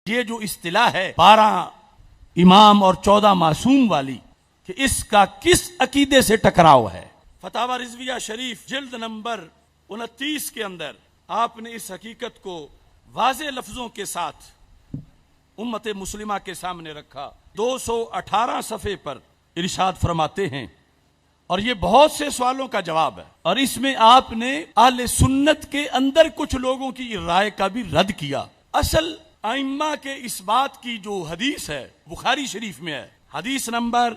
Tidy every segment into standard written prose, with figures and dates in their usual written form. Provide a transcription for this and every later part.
یہ جو اصطلاح ہے 12 امام اور 14 معصوم والی کہ اس کا کس عقیدے سے ٹکراؤ ہے، فتاوی رضویہ شریف جلد نمبر 29 کے اندر آپ نے اس حقیقت کو واضح لفظوں کے ساتھ امت مسلمہ کے سامنے رکھا۔ 218 صفحے پر ارشاد فرماتے ہیں، اور یہ بہت سے سوالوں کا جواب ہے، اور اس میں آپ نے اہل سنت کے اندر کچھ لوگوں کی رائے کا بھی رد کیا۔ اصل ائمہ کے اس بات کی جو حدیث ہے بخاری شریف میں ہے، حدیث نمبر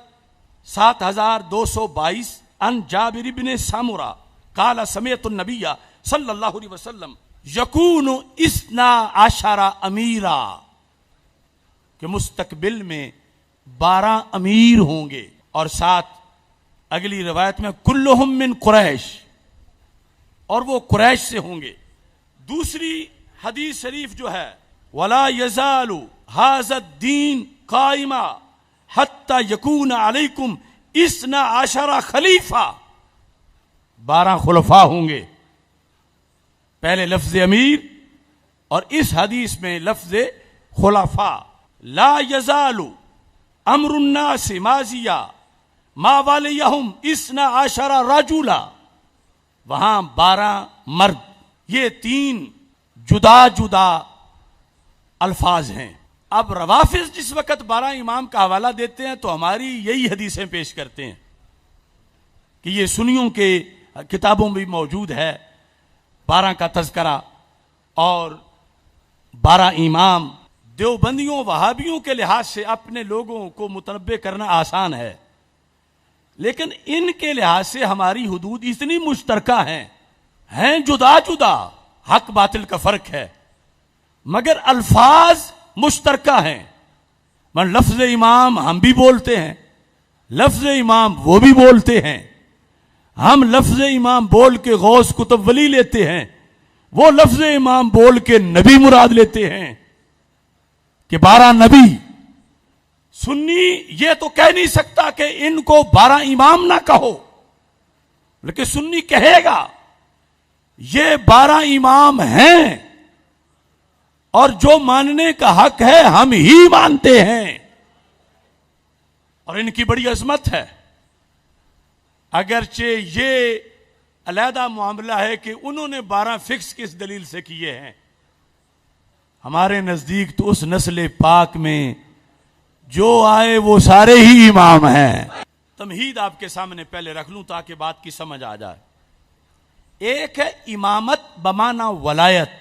7222 ان جابر بن سامورہ قال سمعت النبی صلی اللہ علیہ وسلم یکون 12 امیرا، کہ مستقبل میں 12 امیر ہوں گے، اور ساتھ اگلی روایت میں کلہم من قریش، اور وہ قریش سے ہوں گے۔ دوسری حدیث شریف جو ہے وَلَا يَزَالُ هَذَا الدِّينُ قَائِمًا حَتَّى يَكُونَ عَلَيْكُمْ 12 خلیفہ، 12 خلفاء ہوں گے۔ پہلے لفظ امیر اور اس حدیث میں لفظ خلفاء۔ لا يزال امر الناس ماضیا ما والیہم 12 رجلا، وہاں 12 مرد، یہ 3 جدا جدا الفاظ ہیں۔ اب روافض جس وقت 12 امام کا حوالہ دیتے ہیں تو ہماری یہی حدیثیں پیش کرتے ہیں کہ یہ سنیوں کے کتابوں میں بھی موجود ہے 12 کا تذکرہ، اور 12 امام۔ دیوبندیوں وہابیوں کے لحاظ سے اپنے لوگوں کو متنبع کرنا آسان ہے، لیکن ان کے لحاظ سے ہماری حدود اتنی مشترکہ ہیں جدا جدا، حق باطل کا فرق ہے مگر الفاظ مشترکہ ہیں۔ من لفظ امام ہم بھی بولتے ہیں، لفظ امام وہ بھی بولتے ہیں، ہم لفظ امام بول کے غوث کتب ولی لیتے ہیں، وہ لفظ امام بول کے نبی مراد لیتے ہیں کہ 12 نبی۔ سنی یہ تو کہہ نہیں سکتا کہ ان کو 12 امام نہ کہو، لیکن سنی کہے گا یہ 12 امام ہیں، اور جو ماننے کا حق ہے ہم ہی مانتے ہیں، اور ان کی بڑی عظمت ہے۔ اگرچہ یہ علیحدہ معاملہ ہے کہ انہوں نے 12 فکس کس دلیل سے کیے ہیں، ہمارے نزدیک تو اس نسل پاک میں جو آئے وہ سارے ہی امام ہیں۔ تمہید آپ کے سامنے پہلے رکھ لوں تاکہ بات کی سمجھ آ جائے۔ ایک ہے امامت بمعنی ولایت،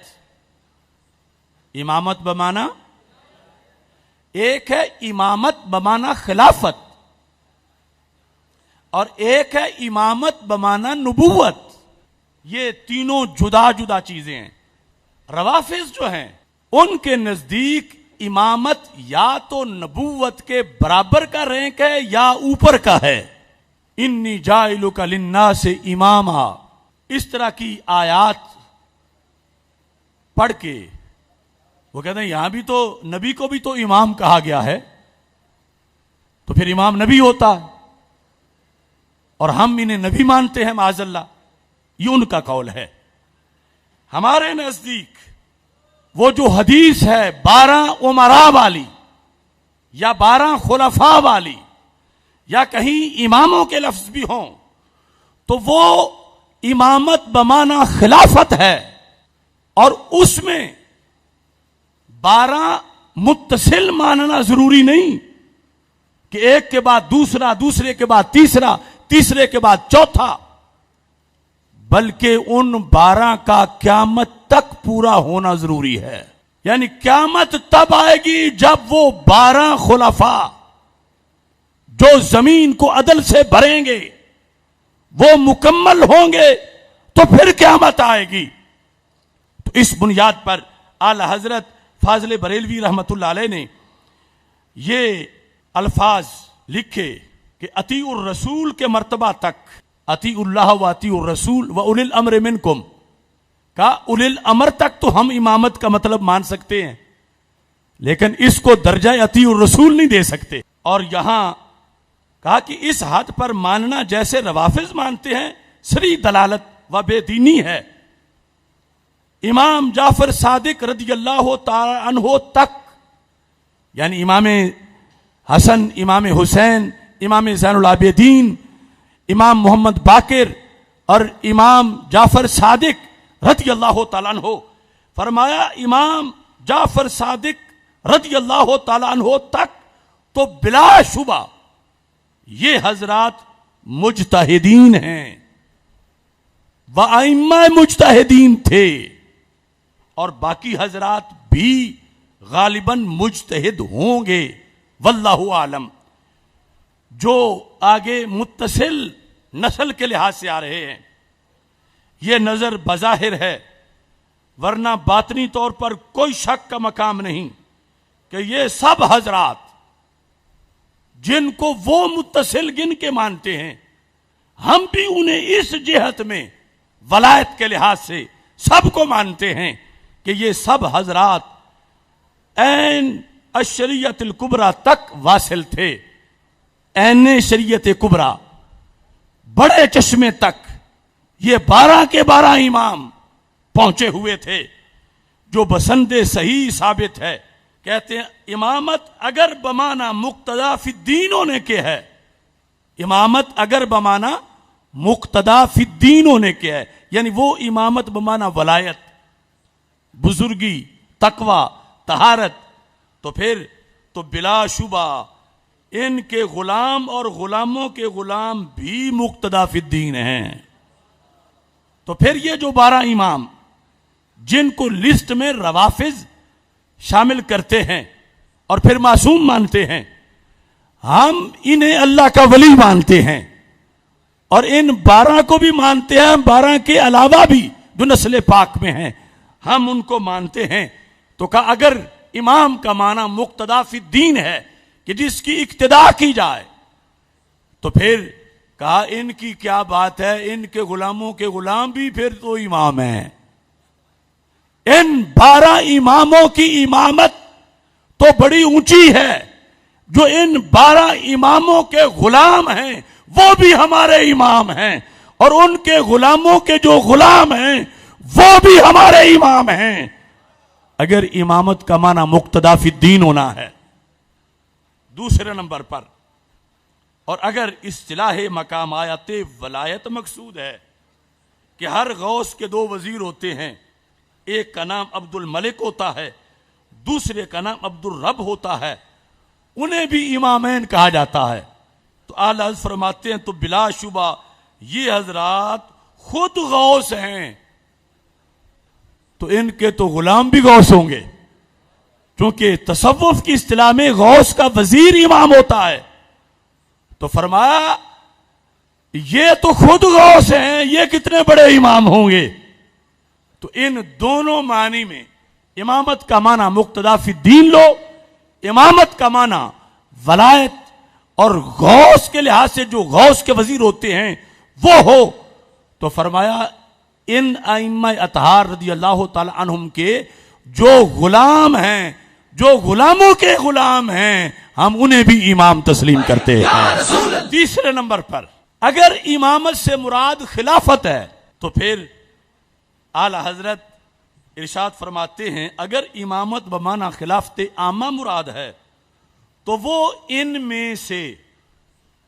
امامت بمعنی، ایک ہے امامت بمعنی خلافت، اور ایک ہے امامت بمعنی نبوت۔ یہ تینوں جدا جدا چیزیں ہیں۔ روافض جو ہیں ان کے نزدیک امامت یا تو نبوت کے برابر کا رینک ہے یا اوپر کا ہے۔ انی جاعلک للناس اماما، اس طرح کی آیات پڑھ کے وہ کہتے ہیں یہاں بھی تو نبی کو بھی تو امام کہا گیا ہے، تو پھر امام نبی ہوتا ہے، اور ہم انہیں نبی مانتے ہیں معاذ اللہ۔ یہ ان کا قول ہے۔ ہمارے نزدیک وہ جو حدیث ہے 12 امراء والی یا 12 خلفاء والی، یا کہیں اماموں کے لفظ بھی ہوں، تو وہ امامت بمعنی خلافت ہے، اور اس میں 12 متصل ماننا ضروری نہیں کہ ایک کے بعد دوسرا، دوسرے کے بعد تیسرا، تیسرے کے بعد چوتھا، بلکہ ان 12 کا قیامت تک پورا ہونا ضروری ہے۔ یعنی قیامت تب آئے گی جب وہ 12 خلفاء جو زمین کو عدل سے بھریں گے وہ مکمل ہوں گے، تو پھر قیامت آئے گی۔ تو اس بنیاد پر اعلی حضرت فاضل بریلوی رحمت اللہ علیہ نے یہ الفاظ لکھے کہ اطیع الرسول کے مرتبہ تک، اطیع اللہ و اطیع الرسول و اولی الامر منکم، کا اولی الامر تک تو ہم امامت کا مطلب مان سکتے ہیں، لیکن اس کو درجہ اطیع الرسول نہیں دے سکتے۔ اور یہاں کہا کہ اس حد پر ماننا جیسے روافض مانتے ہیں سری دلالت و بے دینی ہے۔ امام جعفر صادق رضی اللہ تعالی عنہ تک یعنی امام حسن، امام حسین، امام زین العابدین، امام محمد باقر اور امام جعفر صادق رضی اللہ تعالیٰ عنہ. فرمایا امام جعفر صادق رضی اللہ تعالیٰ عنہ تک تو بلا شبہ یہ حضرات مجتہدین ہیں، وائمہ مجتہدین تھے، اور باقی حضرات بھی غالباً مجتہد ہوں گے، واللہ عالم. جو آگے متصل نسل کے لحاظ سے آ رہے ہیں یہ نظر بظاہر ہے، ورنہ باطنی طور پر کوئی شک کا مقام نہیں کہ یہ سب حضرات جن کو وہ متصل گن کے مانتے ہیں، ہم بھی انہیں اس جہت میں ولایت کے لحاظ سے سب کو مانتے ہیں کہ یہ سب حضرات عین الشریعت الکبریٰ تک واصل تھے. عین شریعت کبریٰ بڑے چشمے تک یہ 12 کے 12 امام پہنچے ہوئے تھے، جو بسند صحیح ثابت ہے. کہتے ہیں امامت اگر بمانا مقتدا فی الدین ہونے کے ہے، امامت اگر بمانا مقتدا فی الدین ہونے کے ہے، یعنی وہ امامت بمانا ولایت، بزرگی، تقوی، طہارت، تو پھر تو بلا شبہ ان کے غلام اور غلاموں کے غلام بھی مقتدا فی الدین ہیں. تو پھر یہ جو 12 امام جن کو لسٹ میں روافض شامل کرتے ہیں اور پھر معصوم مانتے ہیں، ہم انہیں اللہ کا ولی مانتے ہیں، اور ان 12 کو بھی مانتے ہیں، 12 کے علاوہ بھی جو نسل پاک میں ہیں ہم ان کو مانتے ہیں. تو کہا اگر امام کا معنی مقتدا فی الدین ہے کہ جس کی اقتداء کی جائے، تو پھر کہا ان کی کیا بات ہے، ان کے غلاموں کے غلام بھی پھر تو امام ہیں. ان 12 اماموں کی امامت تو بڑی اونچی ہے، جو ان 12 اماموں کے غلام ہیں وہ بھی ہمارے امام ہیں، اور ان کے غلاموں کے جو غلام ہیں وہ بھی ہمارے امام ہیں، اگر امامت کا معنی مقتدا فی الدین ہونا ہے. دوسرے نمبر پر، اور اگر اصطلاح مقام آیت ولایت مقصود ہے کہ ہر غوث کے 2 وزیر ہوتے ہیں، ایک کا نام عبد الملک ہوتا ہے، دوسرے کا نام عبد الرب ہوتا ہے، انہیں بھی امامین کہا جاتا ہے. تو اعلیٰ حضرت فرماتے ہیں تو بلا شبہ یہ حضرات خود غوث ہیں، تو ان کے تو غلام بھی غوث ہوں گے، کیونکہ تصوف کی اصطلاح میں غوث کا وزیر امام ہوتا ہے. تو فرمایا یہ تو خود غوث ہیں، یہ کتنے بڑے امام ہوں گے. تو ان دونوں معنی میں امامت کا معنی مقتدا فی الدین لو، امامت کا معنی ولایت اور غوث کے لحاظ سے جو غوث کے وزیر ہوتے ہیں وہ ہو. تو فرمایا ان ائمہ اطہار رضی اللہ تعالی عنہم کے جو غلام ہیں، جو غلاموں کے غلام ہیں، ہم انہیں بھی امام تسلیم کرتے ہیں. تیسرے نمبر پر اگر امامت سے مراد خلافت ہے تو پھر اعلی حضرت ارشاد فرماتے ہیں اگر امامت بمعنی خلافت عامہ مراد ہے تو وہ ان میں سے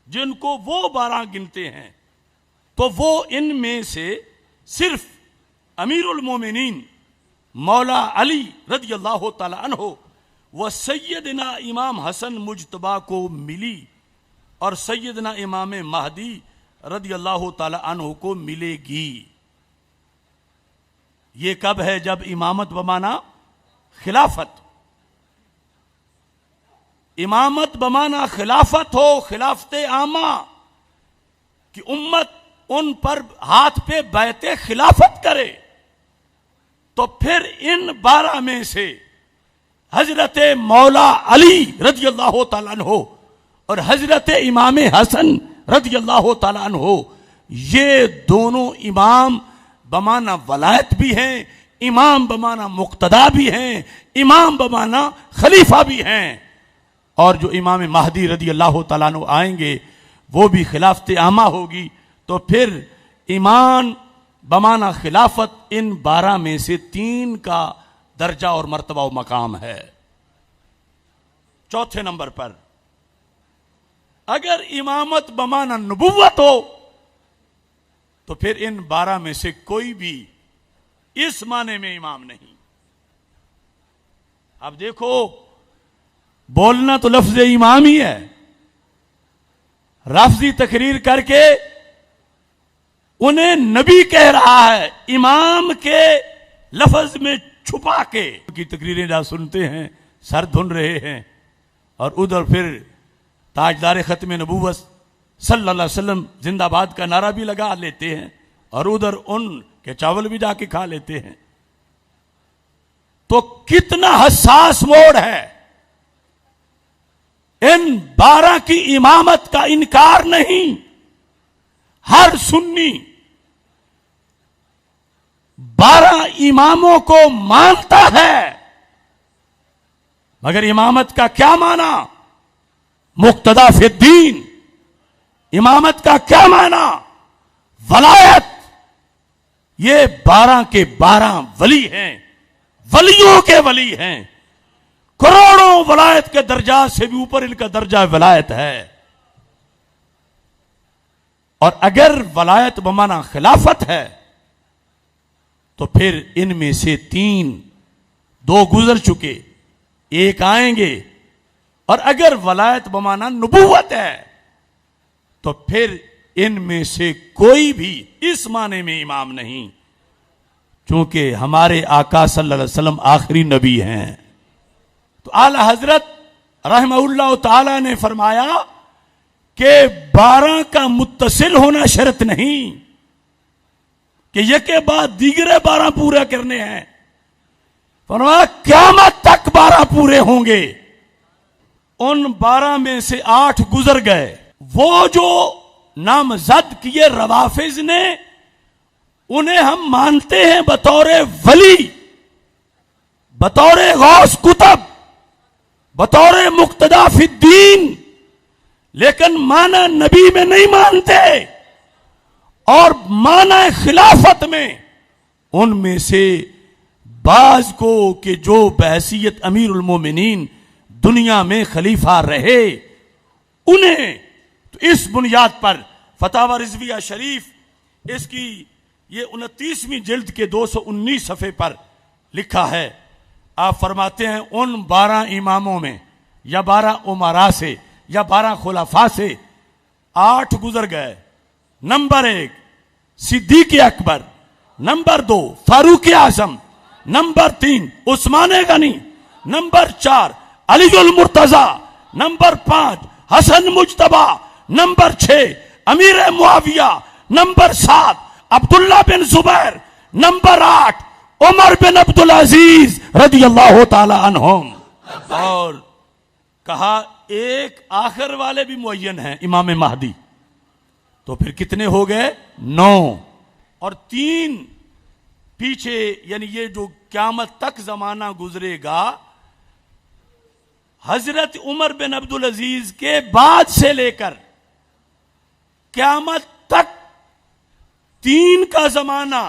جن کو وہ 12 گنتے ہیں، تو وہ ان میں سے صرف امیر المومنین مولا علی رضی اللہ تعالی عنہ و سیدنا امام حسن مجتبیٰ کو ملی، اور سیدنا امام مہدی رضی اللہ تعالی عنہ کو ملے گی. یہ کب ہے؟ جب امامت بمانا خلافت، امامت بمانا خلافت ہو، خلافت عامہ کہ امت ان پر ہاتھ پہ بیعت خلافت کرے. تو پھر ان 12 میں سے حضرت مولا علی رضی اللہ تعالیٰ عنہ اور حضرت امام حسن رضی اللہ تعالیٰ عنہ، یہ دونوں امام بمانا ولایت بھی ہیں، امام بمانا مقتدا بھی ہیں، امام بمانا خلیفہ بھی ہیں. اور جو امام مہدی رضی اللہ تعالیٰ عنہ آئیں گے وہ بھی خلافت عامہ ہوگی. تو پھر ایمان بمانا خلافت ان 12 میں سے 3 کا درجہ اور مرتبہ و مقام ہے. چوتھے نمبر پر اگر امامت بمانا نبوت ہو تو پھر ان 12 میں سے کوئی بھی اس معنی میں امام نہیں. اب دیکھو بولنا تو لفظ امام ہی ہے، لفظی تقریر کر کے انہیں نبی کہہ رہا ہے، امام کے لفظ میں چھپا کے کی تقریریں جہاں سنتے ہیں سر دھن رہے ہیں، اور ادھر پھر تاجدار ختم نبوت صلی اللہ علیہ وسلم زندہ باد کا نعرہ بھی لگا لیتے ہیں، اور ادھر ان کے چاول بھی جا کے کھا لیتے ہیں. تو کتنا حساس موڑ ہے. ان 12 کی امامت کا انکار نہیں، ہر سنی 12 اماموں کو مانتا ہے، مگر امامت کا کیا معنی؟ مقتدا فی الدین. امامت کا کیا معنی؟ ولایت. یہ 12 کے 12 ولی ہیں، ولیوں کے ولی ہیں، کروڑوں ولایت کے درجات سے بھی اوپر ان کا درجہ ولایت ہے. اور اگر ولایت بمانا خلافت ہے تو پھر ان میں سے 2 گزر چکے، 1 آئیں گے. اور اگر ولایت بمانا نبوت ہے تو پھر ان میں سے کوئی بھی اس معنی میں امام نہیں، چونکہ ہمارے آقا صلی اللہ علیہ وسلم آخری نبی ہیں. تو اعلی حضرت رحمہ اللہ تعالی نے فرمایا کہ 12 کا متصل ہونا شرط نہیں کہ یک کے بعد دیگرے 12 پورے کرنے ہیں. فرمایا قیامت تک 12 پورے ہوں گے. ان 12 میں سے 8 گزر گئے. وہ جو نامزد کیے روافض نے، انہیں ہم مانتے ہیں بطور ولی، بطور غوث کتب، بطور مقتدا فی الدین، لیکن معنی نبی میں نہیں مانتے. اور معنی خلافت میں ان میں سے بعض کو کہ جو بحیثیت امیر المومنین دنیا میں خلیفہ رہے، انہیں تو اس بنیاد پر فتاوی رضویہ شریف اس کی یہ 29ویں جلد کے 219 صفحے پر لکھا ہے. آپ فرماتے ہیں ان 12 اماموں میں یا 12 امراء سے یا 12 خلفاء سے 8 گزر گئے. نمبر 1 صدیق اکبر، نمبر 2 فاروق اعظم، نمبر 3 عثمان غنی، نمبر 4 علی المرتضی، نمبر 5 حسن مجتبی، نمبر 6 امیر معاویہ، نمبر 7 عبداللہ بن زبیر، نمبر 8 عمر بن عبدالعزیز رضی اللہ تعالی عنہم. اور کہا ایک آخر والے بھی معین ہیں، امام مہدی. تو پھر کتنے ہو گئے؟ 9. اور 3 پیچھے، یعنی یہ جو قیامت تک زمانہ گزرے گا، حضرت عمر بن عبدالعزیز کے بعد سے لے کر قیامت تک 3 کا زمانہ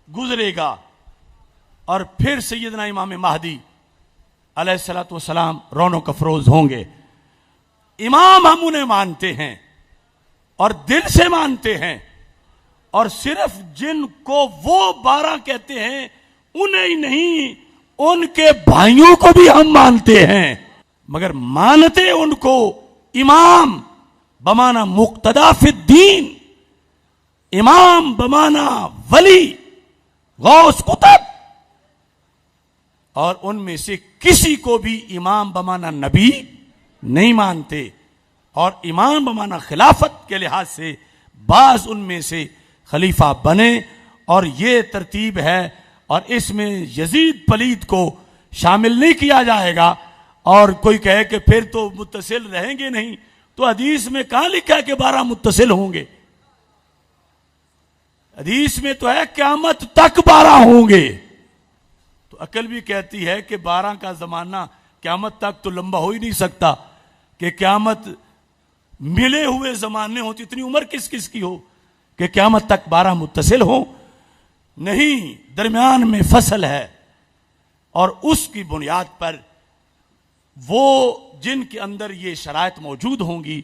گزرے گا. اور پھر سیدنا امام مہدی علیہ الصلوۃ والسلام رونق افروز ہوں گے. امام ہم انہیں مانتے ہیں اور دل سے مانتے ہیں، اور صرف جن کو وہ 12 کہتے ہیں انہیں ہی نہیں، ان کے بھائیوں کو بھی ہم مانتے ہیں، مگر مانتے ان کو امام بمانا مقتدا فی الدین، امام بمانا ولی، غوث کتب. اور ان میں سے کسی کو بھی امام بمانا نبی نہیں مانتے. اور امام بمانا خلافت کے لحاظ سے بعض ان میں سے خلیفہ بنے، اور یہ ترتیب ہے. اور اس میں یزید پلید کو شامل نہیں کیا جائے گا. اور کوئی کہے کہ پھر تو متصل رہیں گے نہیں، تو حدیث میں کہاں لکھا ہے کہ 12 متصل ہوں گے؟ حدیث میں تو ہے قیامت تک 12 ہوں گے. تو عقل بھی کہتی ہے کہ 12 کا زمانہ قیامت تک تو لمبا ہو ہی نہیں سکتا کہ قیامت ملے ہوئے زمانے ہوں. تو اتنی عمر کس کس کی ہو کہ قیامت تک 12 متصل ہوں؟ نہیں، درمیان میں فصل ہے. اور اس کی بنیاد پر وہ جن کے اندر یہ شرائط موجود ہوں گی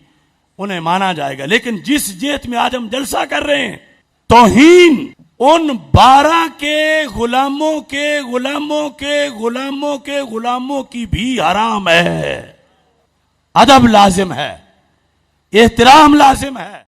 انہیں مانا جائے گا. لیکن جس جیت میں آج ہم جلسہ کر رہے ہیں، توہین ان 12 کے غلاموں کے غلاموں کے غلاموں کے غلاموں کی بھی حرام ہے. ادب لازم ہے، احترام لازم ہے.